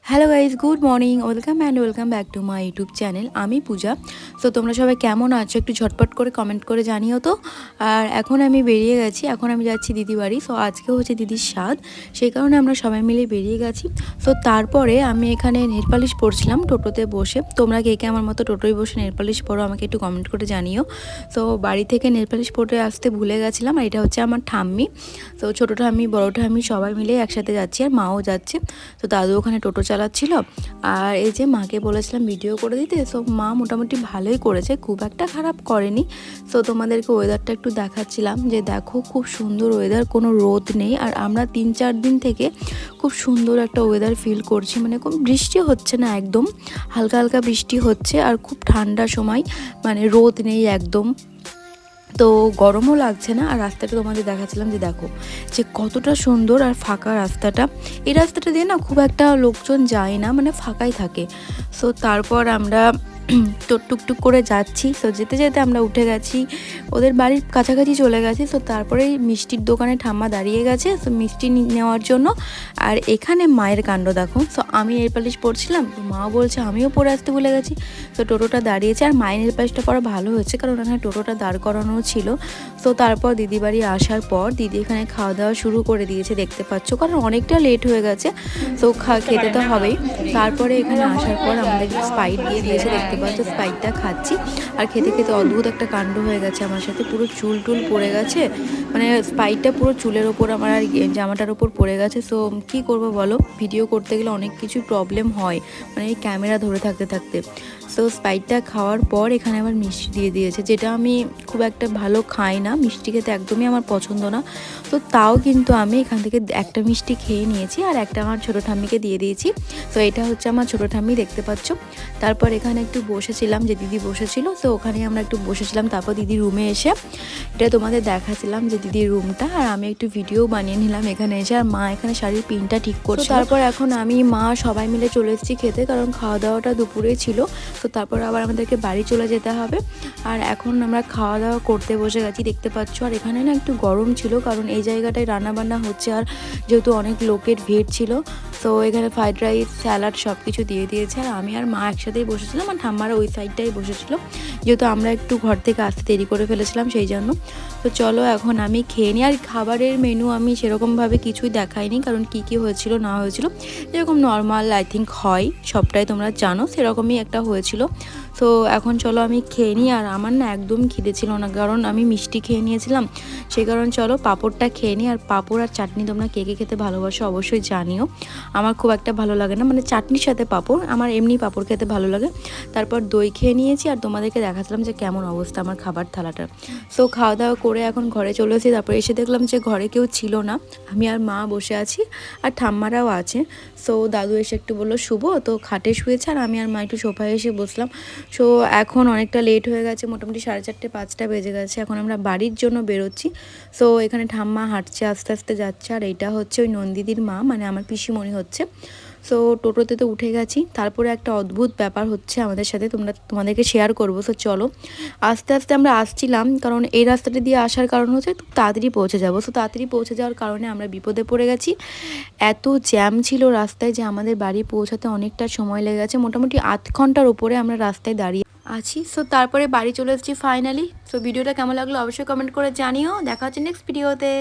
Hello guys, good morning, welcome back to my YouTube channel. আমি পূজা। So তোমরা সবাই কেমন আছো একটু ঝটপট করে কমেন্ট করে জানিও তো। আর এখন আমি বেরিয়ে গেছি, এখন আমি যাচ্ছি দিদি বাড়ি। সো আজকে হচ্ছে দিদির স্বাদ, সেই কারণে আমরা সবাই মিলে বেরিয়ে গেছি। সো তারপরে আমি এখানে নেল পালিশ পরছিলাম টোটোতে বসে। তোমরা কে কে আমার মতো টোটোয় বসে নেল পালিশ পরো আমাকে একটু কমেন্ট করে জানিও। সো বাড়ি থেকে নেল পালিশ পরে আসতে ভুলে গেছিলাম। আর এটা হচ্ছে আমার ঠাম্মি। তো ছোটো ঠাম্মি, বড়ো ঠাম্মি সবাই মিলে একসাথে যাচ্ছি, আর মাও যাচ্ছে। তো দাদু ওখানে টোটো চালাচ্ছিল। আর এই যে মাকে বলেছিলাম ভিডিও করে দিতে, সো মা মোটামুটি ভালোই করেছে, খুব একটা খারাপ করেনি। সো তোমাদেরকে ওয়েদারটা একটু দেখাচ্ছিলাম যে দেখো খুব সুন্দর ওয়েদার, কোনো রোদ নেই। আর আমরা 3-4 দিন থেকে খুব সুন্দর একটা ওয়েদার ফিল করছি, মানে খুব বৃষ্টি হচ্ছে না, একদম হালকা হালকা বৃষ্টি হচ্ছে। আর খুব ঠান্ডা সময়, মানে রোদ নেই একদম, তো গরমও লাগছে না। আর রাস্তাটা তোমাদের দেখাচ্ছিলাম যে দেখো যে কতটা সুন্দর আর ফাঁকা রাস্তাটা। এই রাস্তাটা দিয়ে না খুব একটা লোকজন যায় না, মানে ফাঁকাই থাকে। সো তারপর আমরা তো টুকটুক করে যাচ্ছি। সো যেতে যেতে আমরা উঠে গেছি, ওদের বাড়ির কাছাকাছি চলে গেছি। সো তারপরেই মিষ্টির দোকানে ঠাম্মা দাঁড়িয়ে গেছে সো মিষ্টি নেওয়ার জন্য। আর এখানে মায়ের কাণ্ড দেখো। সো আমি নেল পালিশ পরছিলাম, তো মা বলছে আমিও পরে আসতে ভুলে গেছি। তো টোটোটা দাঁড়িয়েছে, আর মায়ের নেল পালিশটা পরা ভালো হয়েছে, কারণ এখানে টোটোটা দাঁড় করানো ছিল। সো তারপর দিদি বাড়ি আসার পর দিদি এখানে খাওয়া দাওয়া শুরু করে দিয়েছে, দেখতে পাচ্ছ, কারণ অনেকটা লেট হয়ে গেছে। সো খেতে তো হবেই। তারপরে এখানে আসার পর আমাদের স্পাইট দিয়ে দিয়েছে, দেখতে পাচ্ছ স্পাইটটা খাচ্ছি। আর খেতে খেতে অদ্ভুত একটা কাণ্ড হয়ে গেছে আমার সাথে, পুরো চুল টুল পড়ে গেছে, মানে স্পাইটটা পুরো চুলের ওপর আমার আর জামাটার ওপর পড়ে গেছে। সো কী করবো বলো, ভিডিও করতে গেলে অনেক কিছু প্রবলেম হয়, মানে এই ক্যামেরা ধরে থাকতে থাকতে। সো স্পাইটটা খাওয়ার পর এখানে আমার মিষ্টি দিয়ে দিয়েছে, যেটা আমি খুব একটা ভালো খাই না, মিষ্টি খেতে একদমই আমার পছন্দ না। তো তাও কিন্তু আমি এখান থেকে একটা মিষ্টি খেয়ে নিয়েছি, আর একটা আমার ছোটো ঠাম্মিকে দিয়ে দিয়েছি। তো এটা হচ্ছে আমার ছোটো ঠাম্মি, দেখতে পাচ্ছ। তারপর এখানে একটু বসেছিলাম, যে দিদি বসেছিল, তো ওখানে আমরা একটু বসেছিলাম। তারপর দিদির রুমে এসে এটা তোমাদের দেখাচ্ছিলাম যে দিদির রুমটা, আর আমি একটু ভিডিও বানিয়ে নিলাম এখানে এসে। আর মা এখানে শাড়ির পিনটা ঠিক করছে। তারপর এখন আমি মা সবাই মিলে চলে এসেছি খেতে, কারণ খাওয়া দাওয়াটা দুপুরে ছিল। তো তারপর আবার আমাদেরকে বাড়ি চলে যেতে হবে। আর এখন আমরা খাওয়া দাওয়া করতে বসে গেছি, দেখতে পাচ্ছ। আর এখানে না একটু গরম ছিল, কারণ এই জায়গাটায় রান্নাবান্না হচ্ছে, আর যেহেতু অনেক লোকের ভিড় ছিল। তো এখানে ফ্রাইড রাইস, স্যালাড সব কিছু দিয়ে দিয়েছে। আর আমি আর মা একসাথেই বসেছিলাম, আর ঠাম্মারা ওই সাইডটাই বসেছিল, যেহেতু আমরা একটু ঘর থেকে আসতে দেরি করে ফেলেছিলাম সেই জন্য। তো চলো এখন আমি খেয়ে নিই। আর খাবারের মেনু আমি সেরকমভাবে কিছুই দেখাইনি, কারণ কী কী হয়েছিল না হয়েছিল যেরকম নর্মাল আই থিঙ্ক হয় সবটাই তোমরা জানো, সেরকমই একটা হয়েছিল। তো এখন চলো আমি খেয়ে নিই। আর আমার না একদম খিদে ছিল না, কারণ আমি মিষ্টি খেয়ে নিয়েছিলাম, সেই কারণে চলো পাঁপড়টা খেয়ে নিই। আর পাঁপড় আর চাটনি তোমরা কে কে খেতে ভালোবাসো অবশ্যই জানিও। আমার খুব একটা ভালো লাগে না, মানে চাটনির সাথে পাঁপড়, আমার এমনি পাঁপড় খেতে ভালো লাগে। তারপর দই খেয়ে নিয়েছি, আর তোমাদেরকে দেখাচ্ছিলাম যে কেমন অবস্থা আমার খাবার থালাটা। সো খাওয়া দাওয়া করে এখন ঘরে চলে এসেছি। তারপর এসে দেখলাম যে ঘরে কেউ ছিল না, আমি আর মা বসে আছি, আর ঠাম্মারাও আছে। সো দাদু এসে একটু বললো শুভ, তো খাটে শুয়েছে, আর আমি আর মা একটু সোফায় এসে বসলাম। সো এখন অনেকটা লেট হয়ে গেছে, মোটামুটি 4:30-5টা বেজে গেছে। এখন আমরা বাড়ির জন্য বেরোচ্ছি। সো এখানে ঠাম্মা হাঁটছে, আস্তে আস্তে যাচ্ছে। আর এইটা হচ্ছে ওই নন্দিদির মা, মানে আমার পিসিমণি হচ্ছে। সো টোটোতে তো উঠে গেছি। তারপরে একটা অদ্ভুত ব্যাপার হচ্ছে আমাদের সাথে, তোমাদেরকে শেয়ার করবো। সো চলো, আস্তে আস্তে আমরা আসছিলাম, কারণ এই রাস্তাটা দিয়ে আসার কারণ হচ্ছে খুব তাড়াতাড়ি পৌঁছে যাবো। সো তাড়াতাড়ি পৌঁছে যাওয়ার কারণে আমরা বিপদে পড়ে গেছি। এত জ্যাম ছিল রাস্তায় যে আমাদের বাড়ি পৌঁছাতে অনেকটা সময় লেগে গেছে, মোটামুটি 8 ঘন্টার উপরে আমরা রাস্তায় দাঁড়িয়ে আছি। সো তারপরে বাড়ি চলে এসেছি ফাইনালি। সো ভিডিওটা কেমন লাগলো অবশ্যই কমেন্ট করে জানিও। দেখা হচ্ছে নেক্সট ভিডিওতে।